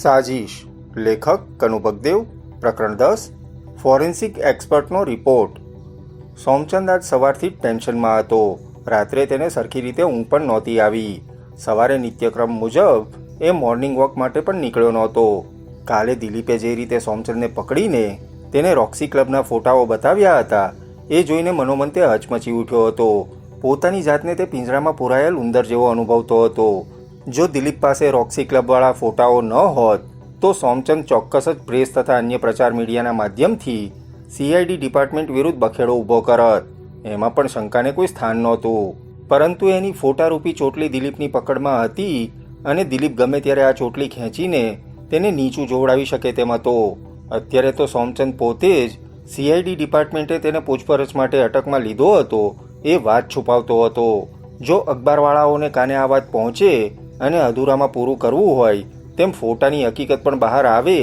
સાજિશ. લેખક કનુ ભગદેવ. પ્રકરણ 10. Forensic એક્સપર્ટનો report. Somchand આજ સવારથી જ ટેન્શનમાં હતો. રાત્રે તેને સરખી રીતે ઊંઘ પણ નહોતી આવી. સવારે નિત્યક્રમ મુજબ એ મોર્નિંગ વોક માટે પણ નીકળ્યો નહોતો. કાલે દિલીપે જે રીતે સોમચંદને પકડીને તેને રોક્સી ક્લબના ફોટાઓ બતાવ્યા હતા એ જોઈને મનોમન તે હચમચી ઉઠ્યો હતો. પોતાની જાતને તે પિંજરામાં પૂરાયેલ ઉંદર જેવો અનુભવતો હતો. જો દિલીપ પાસે રોક્સી ક્લબવાળા ફોટાઓ ન હોત તો સોમચંદ ચોક્કસ જ પ્રેસ તથા અન્ય પ્રચાર મીડિયાના માધ્યમથી CID ડિપાર્ટમેન્ટ વિરુદ્ધ બખેડો ઊભો કરત. એમાં પણ શંકાને કોઈ સ્થાન નહોતું. પરંતુ એની ફોટારૂપી ચોટલી દિલીપની પકડમાં હતી અને દિલીપ ગમે ત્યારે આ ચોટલી ખેંચીને તેને નીચું જોવડાવી શકે તેમ હતો. અત્યારે તો સોમચંદ પોતે જ CID ડિપાર્ટમેન્ટે તેને પૂછપરછ માટે અટકમાં લીધો હતો એ વાત છુપાવતો હતો. જો અખબારવાળાઓને કાને આ વાત પહોંચે અને અધૂરામાં પૂરું કરવું હોય તેમ ફોટાની હકીકત પણ બહાર આવે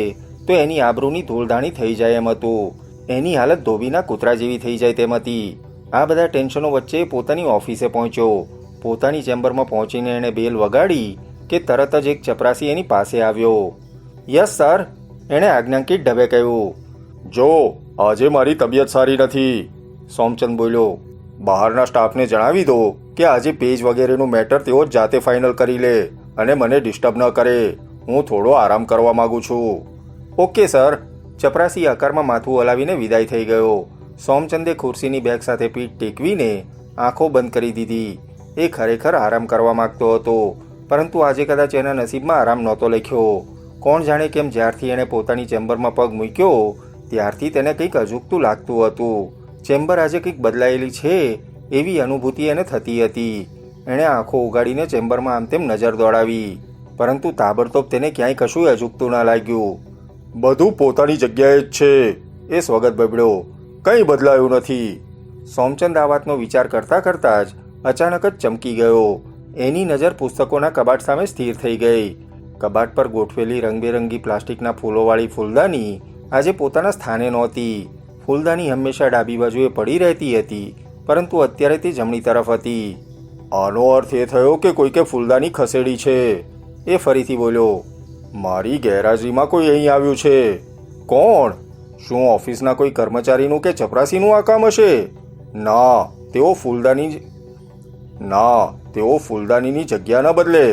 તો એની આબરૂની ધૂળધાણી થઈ જાય એમ હતું. એની હાલત ધોબીના કૂતરા જેવી થઈ જાય તેમ હતી. આ બધા ટેન્શનો વચ્ચે પોતાની ઓફિસે પહોંચ્યો. પોતાની ચેમ્બરમાં પહોંચીને એણે બેલ વગાડી કે તરત જ એક ચપરાસી એની પાસે આવ્યો. યસ સર, એણે આજ્ઞાંકિત ઢબે કહ્યું. જો આજે મારી તબિયત સારી નથી, સોમચંદ બોલ્યો. બહારના સ્ટાફને જણાવી દો કે આજે પેજ વગેરેનું મેટર તેઓ જાતે ફાઇનલ કરી લે અને મને ડિસ્ટર્બ ન કરે. હું થોડો આરામ કરવા માંગુ છું. Okay sir. ચપરાસી આકારમાં માથું હલાવીને વિદાય થઈ ગયો. સોમચંદે ખુરશીની બેગ સાથે પીઠ ટેકવીને આંખો બંધ કરી દીધી. એ ખરેખર આરામ કરવા માંગતો હતો, પરંતુ આજે કદાચ એના નસીબમાં આરામ નહોતો લખ્યો. કોણ જાણે કેમ જ્યારથી એણે પોતાની ચેમ્બરમાં પગ મૂક્યો ત્યારથી તેને કંઈક અજુગતું લાગતું હતું. ચેમ્બર આજે કંઈક બદલાયેલી છે એવી અનુભૂતિ એને થતી હતી. એણે આંખો ઉગાડીને ચેમ્બરમાં આમ તેમ નજર દોડાવી, પરંતુ તાબડતોબ તેને ક્યાંય કશું અજુગતું ન લાગ્યું. બધું પોતાની જગ્યાએ જ છે, એ સ્વગત બબડ્યો. કંઈ બદલાયું નથી. સોમચંદ આ વાતનો વિચાર કરતા કરતા જ અચાનક જ ચમકી ગયો. એની નજર પુસ્તકોના કબાટ સામે સ્થિર થઈ ગઈ. કબાટ પર ગોઠવેલી રંગબેરંગી પ્લાસ્ટિકના ફૂલોવાળી ફૂલદાની આજે પોતાના સ્થાને નહોતી. ફૂલદાની હંમેશા ડાબી બાજુએ પડી રહેતી હતી, પરંતુ અત્યારે તે જમણી તરફ હતી. આનો અર્થ એ થયો કે કોઈકે ફૂલદાની ખસેડી છે, એ ફરીથી બોલ્યો. મારી ગેરહાજરીમાં કોઈ અહીં આવ્યું છે. કોણ? શું ઓફિસના કોઈ કર્મચારીનું કે ચપરાસીનું આ કામ હશે? ના, તેઓ ફૂલદાનીની જગ્યા ન બદલે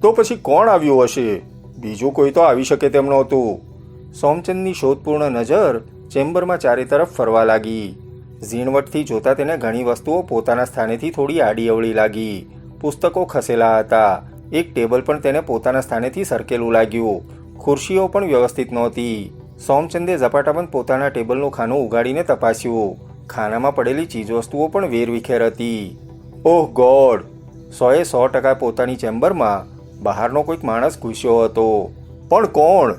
તો પછી કોણ આવ્યું હશે? બીજું કોઈ તો આવી શકે તેમ નહોતું. સોમચંદની શોધપૂર્ણ નજર ચેમ્બરમાં ચારે તરફ ફરવા લાગી. ઝીણવટથી જોતા તેને ઘણી વસ્તુઓ પોતાના સ્થાનેથી થોડી આડી અવળી લાગી. પુસ્તકો ખસેલા હતા. એક ટેબલ પણ તેને પોતાના સ્થાનેથી સરકેલું લાગ્યું. ખુરશીઓ પણ વ્યવસ્થિત નહોતી. સોમચંદે ઝપાટાબંધ પોતાના ટેબલનું ખાનું ઉગાડીને તપાસ્યું. ખાનામાં પડેલી ચીજવસ્તુઓ પણ વેરવિખેર હતી. ઓહ ગોડ! 100% પોતાની ચેમ્બરમાં બહારનો કોઈક માણસ ઘૂસ્યો હતો. પણ કોણ?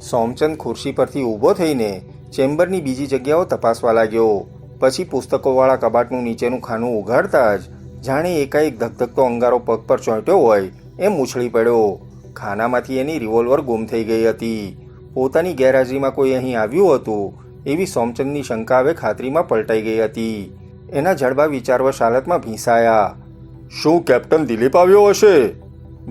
સોમચંદ ખુરશી પરથી ઊભો થઈને ચેમ્બરની બીજી જગ્યાઓ તપાસવા લાગ્યો. પછી પુસ્તકોવાળા કબાટનું નીચેનું ખાનું ઉઘાડતા જ જાણે એકાએક ધગધગતો અંગારો પગ પર ચોંટ્યો હોય એમ ઉછળી પડ્યો. ખાનામાંથી એની રિવોલ્વર ગુમ થઈ ગઈ હતી. પોતાની ગેરહાજરીમાં કોઈ અહીં આવ્યું હતું એવી સોમચંદની શંકા હવે ખાતરીમાં પલટાઈ ગઈ હતી. એના જડબા વિચારવશ હાલતમાં ભીંસાયા. શું કેપ્ટન દિલીપ આવ્યો હશે?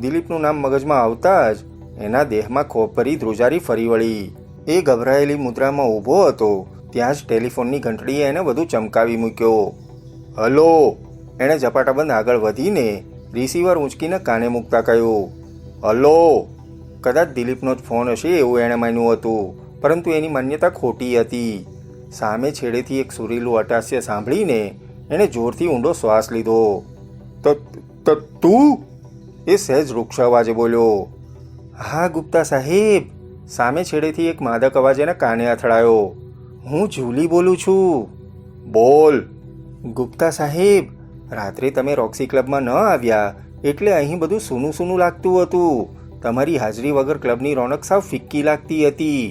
દિલીપનું નામ મગજમાં આવતા જ એના દેહમાં ખોફભરી ધ્રુજારી ફરી વળી. એ ગભરાયેલી મુદ્રામાં ઊભો હતો ત્યાં જ ટેલિફોનની ઘંટડીએ એને વધુ ચમકાવી મૂક્યો. હલો! એણે ઝપાટાબંધ આગળ વધીને રિસીવર ઊંચકીને કાને મૂકતા કહ્યું. હલો! કદાચ દિલીપનો જ ફોન હશે એવું એણે માન્યું હતું, પરંતુ એની માન્યતા ખોટી હતી. સામે છેડેથી એક સુરીલું અટાસ્ય સાંભળીને એણે જોરથી ઊંડો શ્વાસ લીધો. તું? એ સહેજ રૂક્ષ અવાજે બોલ્યો. હા ગુપ્તા સાહેબ, સામે છેડેથી એક માદક અવાજ એના કાને અથડાયો. હું જુલી બોલું છું. બોલ. ગુપ્તા સાહેબ, રાત્રે તમે રોક્સી ક્લબમાં ન આવ્યા એટલે અહીં બધું સૂનું સૂનું લાગતું હતું. તમારી હાજરી વગર ક્લબની રોનક સાવ ફિક્કી લાગતી હતી.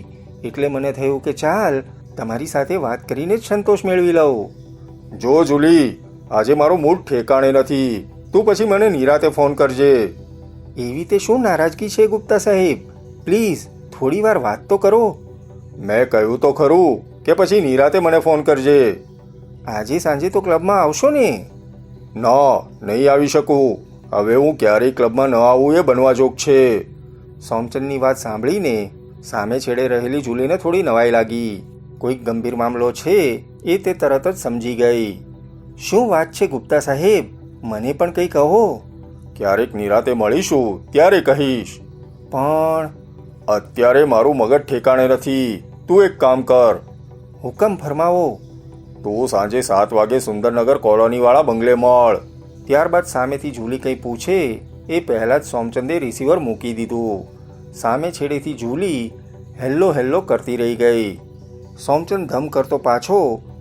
એટલે મને થયું કે ચાલ તમારી સાથે વાત કરીને જ સંતોષ મેળવી લઉં. જો જુલી, આજે મારો મૂડ ઠેકાણે નથી. તું પછી મને નિરાતે ફોન કરજે. એવી તે શું નારાજગી છે ગુપ્તા સાહેબ? પ્લીઝ થોડી વાર વાત તો કરો. મેં કહ્યું તો ખરું કે પછી નિરાતે મને ફોન કરજે. આજે સાંજે તો ક્લબમાં આવશો ને? ના, નહીં આવી શકું. હવે હું ક્યારેય ક્લબમાં ન આવું એ બનવા જોગ છે. સોમચંદની વાત સાંભળીને સામે છેડે રહેલી જુલીને થોડી નવાઈ લાગી. કોઈક ગંભીર મામલો છે એ તે તરત જ સમજી ગઈ. શું વાત છે ગુપ્તા સાહેબ, મને પણ કંઈ કહો. ક્યારેક નિરાતે મળીશું ત્યારે કહીશ. પણ અત્યારે મારું મગજ ઠેકાણે નથી. તું એક કામ કર. હુકમ ફરમાવો. તું સાંજે 7 વાગે સુંદરનગર કોલોનીવાળા બંગલે મળ. ત્યારબાદ સામેથી જુલી કંઈ પૂછે એ પહેલાં જ સોમચંદે રિસીવર મૂકી દીધું. સામે છેડેથી જુલી હેલ્લો હેલ્લો કરતી રહી ગઈ. સોમચંદ ધમ કરતો પાછો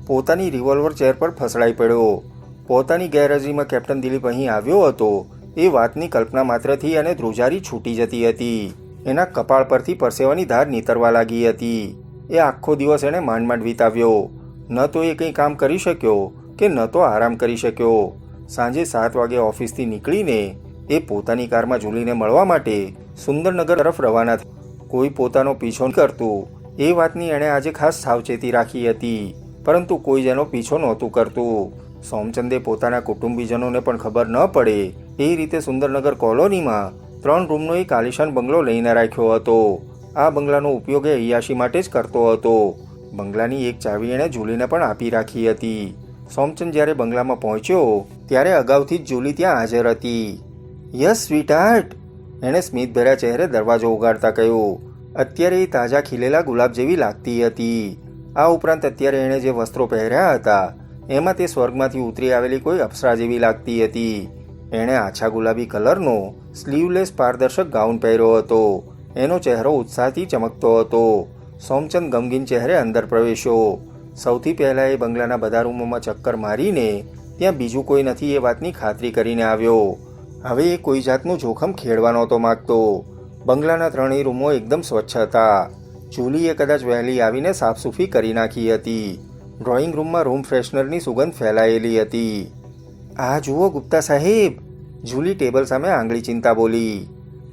પોતાની રિવોલ્વર ચેર પર ફસડાઈ પડ્યો. પોતાની ગેરહાજરીમાં કેપ્ટન દિલીપ અહીં આવ્યો હતો એ વાતની કલ્પના માત્રથી અને ધ્રુજારી છૂટી જતી હતી. એના કપાળ પરથી પરસેવાની ધાર નીતરવા લાગી હતી. એ આખો દિવસ એણે માંડ માંડ વિતાવ્યો. ન તો એ કંઈ કામ કરી શક્યો કે ન તો આરામ કરી શક્યો. સાંજે 7 વાગે ઓફિસથી નીકળીને એ પોતાની કારમાં જુલીને મળવા માટે સુંદરનગર તરફ રવાના થયો. કોઈ પોતાનો પીછો કરતું એ વાતની એણે આજે ખાસ સાવચેતી રાખી હતી, પરંતુ કોઈ જેનો પીછો નહોતું કરતું. સોમચંદે પોતાના કુટુંબીજનોને પણ ખબર ન પડે એ રીતે સુંદરનગર કોલોનીમાં 3 રૂમનો એક આલિશાન બંગલો લઈને રાખ્યો હતો. આ બંગલાનો ઉપયોગ એ અય્યાશી માટે જ કરતો હતો. બંગલાની એક ચાવી એણે જુલીને પણ આપી રાખી હતી. સોમચંદ જ્યારે બંગલામાં પહોંચ્યો ત્યારે અગાઉથી જ જુલી ત્યાં હાજર હતી. યસ સ્વીટહાર્ટ, એણે સ્મિતભર્યા ચહેરે દરવાજો ઉગાડતા કહ્યું. અત્યારે એ તાજા ખીલેલા ગુલાબ જેવી લાગતી હતી. આ ઉપરાંત અત્યારે એણે જે વસ્ત્રો પહેર્યા હતા એમાં તે સ્વર્ગમાંથી ઉતરી આવેલી કોઈ અપ્સરા જેવી લાગતી હતી. એણે આછા ગુલાબી કલરનો સ્લીવલેસ પારદર્શક ગાઉન પહેર્યો હતો. એનો ચહેરો ઉત્સાહથી ચમકતો હતો. સોમચંદ ગમગીન ચહેરે અંદર પ્રવેશ્યો. સૌથી પહેલાં એ બંગલાના બધા રૂમોમાં ચક્કર મારીને ત્યાં બીજું કોઈ નથી એ વાતની ખાતરી કરીને આવ્યો. હવે એ કોઈ જાતનું જોખમ ખેડવા નહોતો માગતો. બંગલાના 3 રૂમો એકદમ સ્વચ્છ હતા. જુલીએ કદાચ વહેલી આવીને સાફસૂફી કરી નાખી હતી. ડ્રોઈંગ રૂમમાં રૂમ ફ્રેશનરની સુગંધ ફેલાયેલી હતી. આ જુઓ ગુપ્તા સાહેબ, જુલી ટેબલ સામે આંગળી ચીંતા બોલી.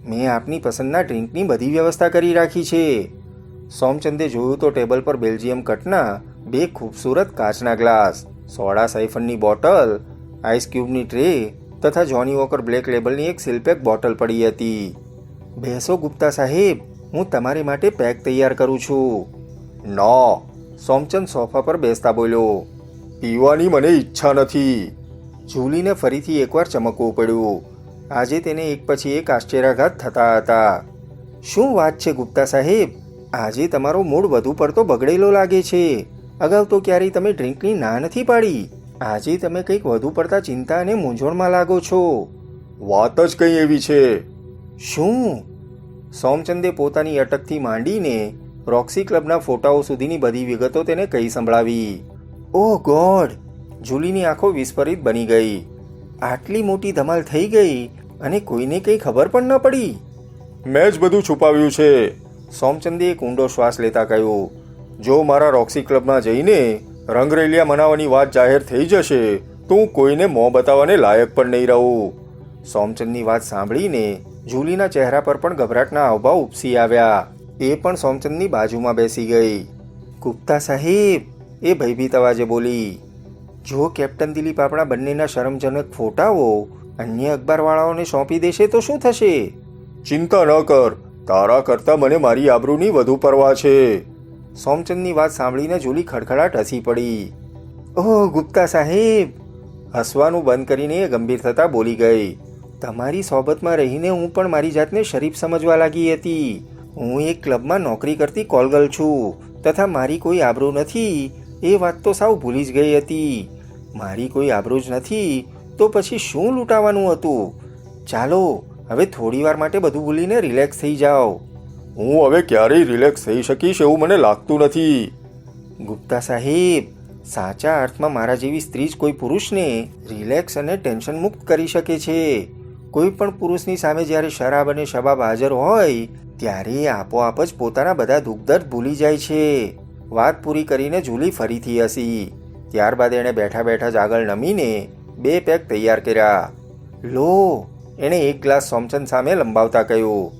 મેં આપની પસંદના ડ્રિંકની બધી વ્યવસ્થા કરી રાખી છે. સોમચંદે જોયું તો ટેબલ પર બેલ્જિયમ કટના 2 ખૂબસૂરત કાચના ગ્લાસ, સોડા સાયફનની બોટલ, આઈસ ક્યુબની ટ્રે તથા જોની વોકર બ્લેક લેબલની એક સીલપેક બોટલ પડી હતી. બેસો ગુપ્તા સાહેબ, હું તમારી માટે પેક તૈયાર કરું છું. ના, સોમચંદ સોફા પર બેસતા બોલ્યો. પીવાની મને ઈચ્છા નથી. જુલીને ફરીથી એકવાર ચમકવું પડ્યું. આજે તેને એક પછી એક આશ્ચર્યાઘાત થતા હતા. શું વાત છે ગુપ્તા સાહેબ, આજે તમારો મૂડ વધુ પડતો બગડેલો લાગે છે. અગાઉ તો ક્યારેય તમે ડ્રિંકની ના નથી પાડી. આજે તમે કંઈક વધુ પડતા ચિંતા અને મૂંઝવણમાં લાગો છો. વાત જ કંઈ એવી છે. શું? સોમચંદે પોતાની અટકથી માંડીને રોક્સી ક્લબના ફોટાઓ સુધીની બધી વિગતો તેને કહી સંભળાવી. ઓહ ગોડ! જુલીની આંખો વિસ્ફરિત બની ગઈ. આટલી મોટી ધમાલ થઈ ગઈ અને કોઈને કંઈ ખબર પણ ન પડી. મેં જ બધું છુપાવ્યું છે. સોમચંદે એક ઊંડો શ્વાસ લેતા કહ્યું. જો મારા રોક્સી ક્લબમાં જઈને રંગરેલિયા મનાવવાની વાત જાહેર થઈ જશે તો હું કોઈને મોં બતાવવાને લાયક પણ નહીં રહું. સોમચંદની વાત સાંભળીને જુલીના ચહેરા પર પણ ગભરાટના હાવભાવ ઉપસી આવ્યા. એ પણ સોમચંદની બાજુમાં બેસી ગઈ. ગુપ્તા સાહેબ, એ ભયભીત અવાજે બોલી. જો કેપ્ટન દિલીપ આપણા બંનેના શરમજનક ફોટાઓ અન્ય અખબારવાળાઓને સોંપી દેશે તો શું થશે? ચિંતા ન કર, તારા કરતાં મને મારી આબરૂની વધુ પરવા છે. સોમચંદની વાત સાંભળીને જુલી ખડખડાટ હસી પડી. ઓહ ગુપ્તા સાહેબ! હસવાનું બંધ કરીને એ ગંભીર થતા બોલી ગઈ. તમારી સોબતમાં રહીને હું પણ મારી જાતને શરીફ સમજવા લાગી હતી. હું એક ક્લબમાં નોકરી કરતી કોલગર્લ છું તથા મારી કોઈ આબરૂ નથી એ વાત તો સાવ ભૂલી જ ગઈ હતી. મારી કોઈ આબરૂ જ નથી તો પછી શું લૂંટાવાનું હતું? ચાલો હવે થોડીવાર માટે બધું ભૂલીને રિલેક્સ થઈ જાઓ. હું હવે ક્યારેય રિલેક્સ થઈ શકીશ એવું મને લાગતું નથી. ગુપ્તા સાહેબ, સાચા અર્થમાં મારા જેવી સ્ત્રી જ કોઈ પુરુષને રિલેક્સ અને ટેન્શન મુક્ત કરી શકે છે. કોઈ પણ પુરુષની સામે જ્યારે શરાબ અને શબાબ હાજર હોય ત્યારે આપોઆપ જ પોતાના બધા દુઃખ દર્દ ભૂલી જાય છે. વાત પૂરી કરીને જુલી ફરીથી હસી. ત્યારબાદ એણે બેઠા બેઠા જ આગળ નમીને 2 પેક તૈયાર કર્યા. લો, એણે એક ગ્લાસ સોમચંદ સામે લંબાવતા કહ્યું.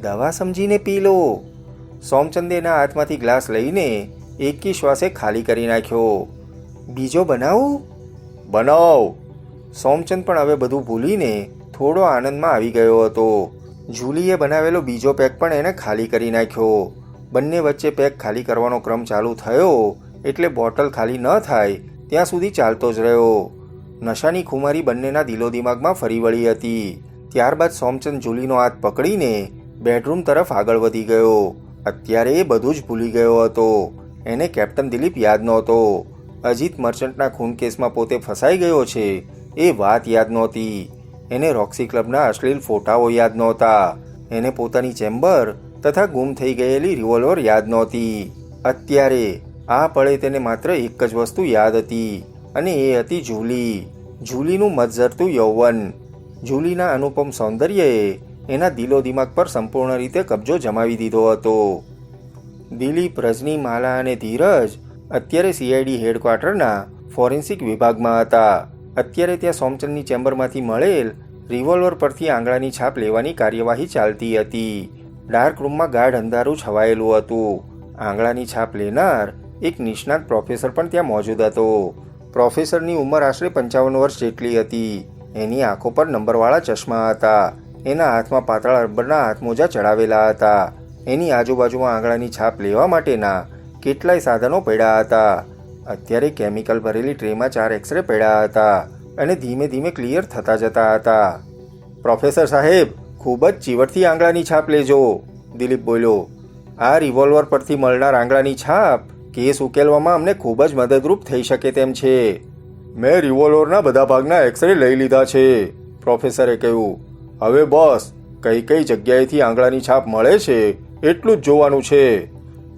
દવા સમજીને પી લો. સોમચંદે એના હાથમાંથી ગ્લાસ લઈને એકી શ્વાસે ખાલી કરી નાખ્યો. બીજો બનાવું? બનાવ. સોમચંદ પણ હવે બધું ભૂલીને થોડો આનંદમાં આવી ગયો હતો. જુલીએ બનાવેલો બીજો પેક પણ એને ખાલી કરી નાખ્યો. બંને વચ્ચે પેક ખાલી કરવાનો ક્રમ ચાલુ થયો એટલે બોટલ ખાલી ન થાય ત્યાં સુધી ચાલતો જ રહ્યો. નશાની ખુમારી બંનેના દિલોદિમાગમાં ફરી વળી હતી. ત્યારબાદ સોમચંદ જુલીનો હાથ પકડીને બેડરૂમ તરફ આગળ વધી ગયો. અત્યારે એ બધું જ ભૂલી ગયો હતો. એને કેપ્ટન દિલીપ યાદ નહોતો. અજીત મર્ચન્ટના ખૂન કેસમાં પોતે ફસાઈ ગયો છે એ વાત યાદ નહોતી. એને રોક્સી ક્લબના અશ્લીલ ફોટાઓ યાદ નહોતા. એને પોતાની ચેમ્બર તથા ગુમ થઈ ગયેલી રિવોલ્વર યાદ નહોતી. અત્યારે આ પળે તેને માત્ર એક જ વસ્તુ યાદ હતી અને એ હતી જુલી. જુલીનું મતઝરતું યૌવન. જુલીના અનુપમ સૌંદર્યએ એના દિલોદિમાગ પર સંપૂર્ણ રીતે કબજો જમાવી દીધો હતો. દિલીપ, રજની, માલા અને ધીરજ અત્યારે સીઆઈડી હેડક્વાર્ટરના ફોરેન્સિક વિભાગમાં હતા. અત્યારે ત્યાં સોમચંદની ચેમ્બરમાંથી મળેલ રિવોલ્વર પરથી આંગળાની છાપ લેવાની કાર્યવાહી ચાલતી હતી. ડાર્ક રૂમમાં ગાઢ અંધારું છવાયેલું હતું. આંગળાની છાપ લેનાર એક નિષ્ણાત પ્રોફેસર પણ ત્યાં મોજૂદ હતો. પ્રોફેસરની ઉંમર આશરે 55 વર્ષ જેટલી હતી. એની આંખો પર નંબરવાળા ચશ્મા હતા. એના હાથમાં પાતળા રબરના હાથમોજા ચડાવેલા હતા. એની આજુબાજુમાં આંગળાની છાપ લેવા માટેના કેટલાય સાધનો પડ્યા હતા. અત્યારે કેમિકલ ભરેલી ટ્રેમાં 4 એક્સરે પડ્યા હતા અને ધીમે ધીમે ક્લિયર થતા જતા હતા. પ્રોફેસર સાહેબ, ખૂબ જ ચીવટથી આંગળાની છાપ લેજો, દિલીપ બોલ્યો. આ રિવોલ્વર પરથી મળનાર આંગળાની છાપ કેસ ઉકેલવામાં અમને ખૂબ જ મદદરૂપ થઈ શકે તેમ છે. મેં રિવોલ્વરના બધા ભાગના એક્સરે લઈ લીધા છે, પ્રોફેસરે કહ્યું. હવે બસ કઈ કઈ જગ્યાએથી આંગળાની છાપ મળે છે એટલું જ જોવાનું છે.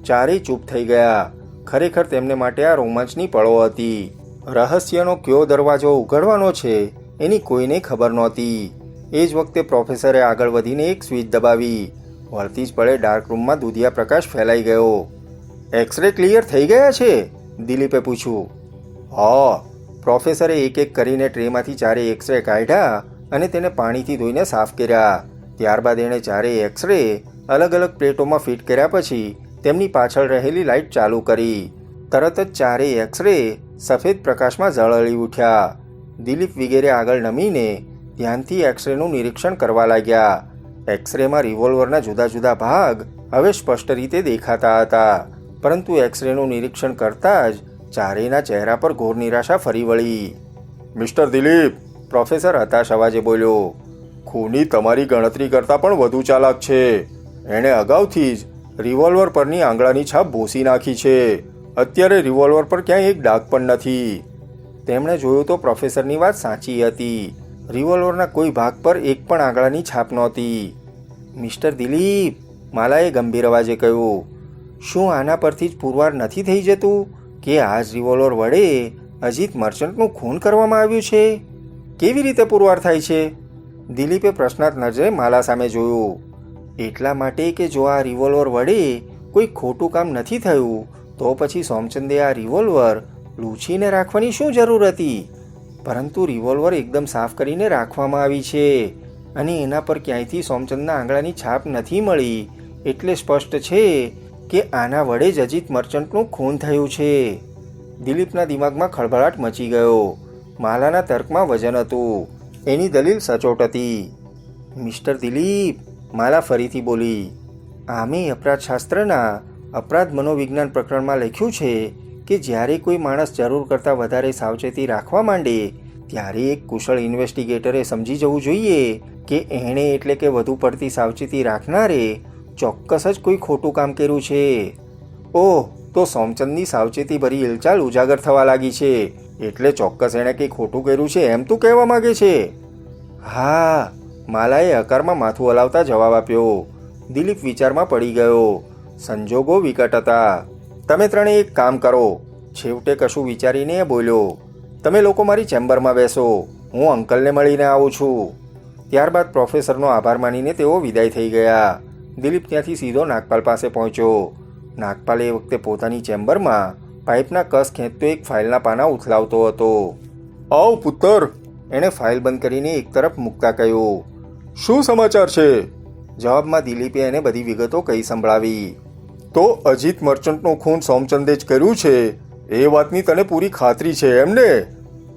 ચારેય ચૂપ થઈ ગયા. ખરેખર તેમને માટે આ રોમાંચની પળો હતી. રહસ્યનો કયો દરવાજો ઉઘડવાનો છે એની કોઈને ખબર નહોતી. એ જ વખતે પ્રોફેસરે આગળ વધીને એક સ્વિચ દબાવી. વળતી જ પળે ડાર્ક રૂમમાં દુધિયા પ્રકાશ ફેલાઈ ગયો. એક્સરે ક્લિયર થઈ ગયા છે? દિલીપે પૂછ્યું. હા, પ્રોફેસરે એક એક કરીને ટ્રેમાંથી 4 એક્સરે કાઢ્યા અને તેને પાણીથી ધોઈને સાફ કર્યા. ત્યારબાદ એણે 4 એક્સરે અલગ અલગ પ્લેટોમાં ફિટ કર્યા પછી તેમની પાછળ રહેલી લાઇટ ચાલુ કરી. તરત જ 4 એક્સરે સફેદ પ્રકાશમાં ઝળહળી ઉઠ્યા. દિલીપ વગેરે આગળ નમીને ધ્યાનથી એક્સરેનું નિરીક્ષણ કરવા લાગ્યા. એક્સરેમાં રિવોલ્વરના જુદા જુદા ભાગ હવે સ્પષ્ટ રીતે દેખાતા હતા. પરંતુ એક્સરેનું નિરીક્ષણ કરતાં જ ચારેયના ચહેરા પર ઘોર નિરાશા ફરી વળી. મિસ્ટર દિલીપ, પ્રોફેસર હતાશ અવાજે બોલ્યો. ખૂની તમારી ગણતરી કરતાં પણ વધુ ચાલાક છે. એણે અગાઉથી જ રિવોલ્વર પરની આંગળાની છાપ ભૂંસી નાખી છે. અત્યારે રિવોલ્વર પર ક્યાંય એક ડાઘ પણ નથી. તેમણે જોયું તો પ્રોફેસરની વાત સાચી હતી. રિવોલ્વરના કોઈ ભાગ પર એક પણ આંગળાની છાપ નહોતી. મિસ્ટર દિલીપ, માલાએ ગંભીર અવાજે કહ્યું. શું આના પરથી જ પુરવાર નથી થઈ જતું કે આ જ રિવોલ્વર વડે અજીત મર્ચન્ટનું ખૂન કરવામાં આવ્યું છે? કેવી રીતે પુરવાર થાય છે? દિલીપે પ્રશ્નાર્થ નજરે માલા સામે જોયું. એટલા માટે કે જો આ રિવોલ્વર વડે કોઈ ખોટું કામ નથી થયું તો પછી સોમચંદે આ રિવોલ્વર લૂછીને રાખવાની શું જરૂર હતી? પરંતુ રિવોલ્વર એકદમ સાફ કરીને રાખવામાં આવી છે અને એના પર ક્યાંયથી સોમચંદના આંગળાની છાપ નથી મળી. એટલે સ્પષ્ટ છે કે આના વડે જ અજીત મર્ચન્ટનું ખૂન થયું છે. દિલીપના દિમાગમાં ખળભળાટ મચી ગયો. માલાના તર્કમાં વજન હતું. એની દલીલ સચોટ હતી. મિસ્ટર દિલીપ, માલા ફરીથી બોલી. આમે અપરાધશાસ્ત્રના અપરાધ મનોવિજ્ઞાન પ્રકરણમાં લખ્યું છે કે જ્યારે કોઈ માણસ જરૂર કરતાં વધારે સાવચેતી રાખવા માંડે ત્યારે એક કુશળ ઇન્વેસ્ટિગેટરે સમજી જવું જોઈએ કે એણે એટલે કે વધુ પડતી સાવચેતી રાખનારે ચોક્કસ જ કોઈ ખોટું કામ કર્યું છે. ઓહ, તો સોમચંદની સાવચેતી ભરી હિલચાલ ઉજાગર થવા લાગી છે. એટલે ચોક્કસ એણે કંઈ ખોટું કર્યું છે એમ તું કહેવા માંગે છે? હા, માલાએ હકારમાં માથું હલાવતા જવાબ આપ્યો. દિલીપ વિચારમાં પડી ગયો. સંજોગો વિકટ હતા. તમે ત્રણે એક કામ કરો, છેવટે કશું વિચારીને એ બોલ્યો. તમે લોકો મારી ચેમ્બરમાં બેસો, હું અંકલને મળીને આવું છું. ત્યારબાદ પ્રોફેસરનો આભાર માનીને તેઓ વિદાય થઈ ગયા. દિલીપ ત્યાંથી સીધો નાગપાલ પાસે પહોંચ્યો. નાગપાલ એ વખતે પોતાની ચેમ્બરમાં પાઇપના કસ ખેંચતો એક ફાઇલના પાના ઉથલાવતો હતો. આવ પુત્ર, એણે ફાઇલ બંધ કરીને એક તરફ મૂકતા કહ્યું. શું સમાચાર છે? જવાબમાં દિલીપે એને બધી વિગતો કહી સંભળાવી. તો અજીત મર્ચન્ટનું ખૂન સોમચંદે જ કર્યું છે એ વાતની તને પૂરી ખાતરી છે એમને?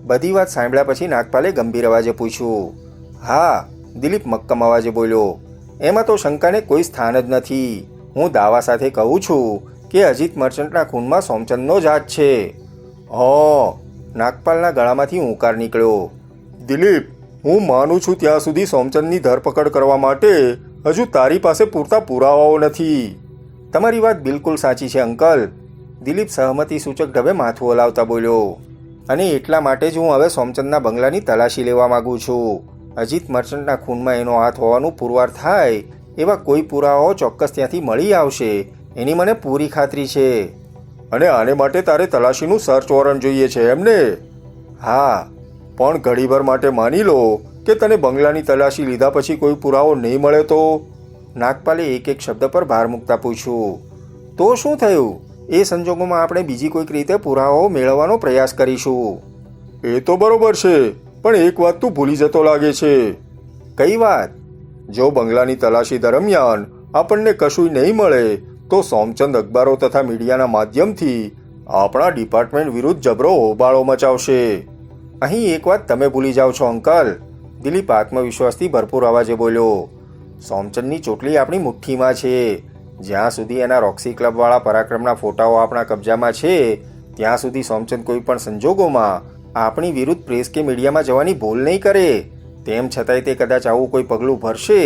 બધી વાત સાંભળ્યા પછી નાગપાલે ગંભીર અવાજે પૂછ્યું. હા, દિલીપ મક્કમ અવાજે બોલ્યો. એમાં તો શંકાને કોઈ સ્થાન જ નથી. હું દાવા સાથે કહું છું કે અજીત મર્ચન્ટના ખૂનમાં સોમચંદનો જ હાથ છે. નાગપાલના ગળામાંથી હુંકાર નીકળ્યો. દિલીપ, હું માનું છું ત્યાં સુધી સોમચંદની ધરપકડ કરવા માટે હજુ તારી પાસે પૂરતા પુરાવાઓ નથી. તમારી વાત બિલકુલ સાચી છે અંકલ. દિલીપ સહમતિ સૂચક ઢબે માથું હલાવતા બોલ્યો. અને એટલા માટે જ હું હવે સોમચંદના બંગલાની તલાશી લેવા માંગુ છું. અજીત મર્ચન્ટના ખૂનમાં એનો હાથ હોવાનું પુરવાર થાય એવા કોઈ પુરાવાઓ ચોક્કસ ત્યાંથી મળી આવશે, એની મને પૂરી ખાતરી છે. અને આને માટે તારે તલાશીનું સર્ચ વોરંટ જોઈએ છે એમને? હા. પણ ઘડીભર માટે માની લો કે તને બંગલાની તલાશી લીધા પછી કોઈ પુરાવો નહીં મળે તો? નાગપાલે એક એક શબ્દ પર ભાર મૂકતા પૂછ્યું. તો શું થયું? એ સંજોગોમાં આપણે બીજી કોઈક રીતે પુરાવાઓ મેળવવાનો પ્રયાસ કરીશું. એ તો બરોબર છે, પણ એક વાત તું ભૂલી જતો લાગે છે. કઈ વાત? જો બંગલાની તલાશી દરમિયાન આપણને કશું નહીં મળે તો સોમચંદ અખબારો તથા મીડિયાના માધ્યમથી આપણા ડિપાર્ટમેન્ટ વિરુદ્ધ જબરો હોબાળો મચાવશે. અહીં એક વાત તમે ભૂલી જાઓ છો અંકલ. દિલીપ આત્મવિશ્વાસથી ભરપૂર અવાજે બોલ્યો. સોમચંદની ચોટલી આપણી મુઠ્ઠીમાં છે. જ્યાં સુધી એના રોક્સી ક્લબવાળા પરાક્રમના ફોટાઓ આપણા કબજામાં છે ત્યાં સુધી સોમચંદ કોઈ પણ સંજોગોમાં આપણી વિરુદ્ધ પ્રેસ કે મીડિયામાં જવાની ભૂલ નહીં કરે. તેમ છતાંય તે કદાચ આવું કોઈ પગલું ભરશે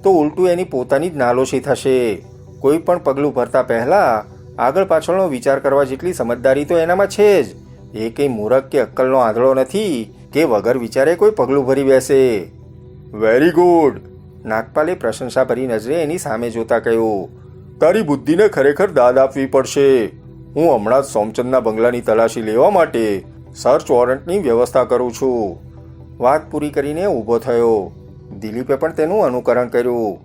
તો ઉલટું એની પોતાની જ નાલોશી થશે. કોઈ પણ પગલું ભરતા પહેલા આગળ પાછળનો વિચાર કરવા જેટલી સમજદારી તો એનામાં છે જ. એ કંઈ મૂરખ કે અક્કલનો આંધળો નથી કે વગર વિચારે કોઈ પગલું ભરી બેસે. વેરી ગુડ, નાગપાલે પ્રશંસાભરી નજરે એની સામે જોતા કહ્યું. તારી બુદ્ધિને ખરેખર દાદ આપવી પડશે. હું હમણાં જ સોમચંદના બંગલાની તલાશી લેવા માટે સર્ચ વોરંટની વ્યવસ્થા કરું છું. વાત પૂરી કરીને ઊભો થયો. દિલીપે પણ તેનું અનુકરણ કર્યું.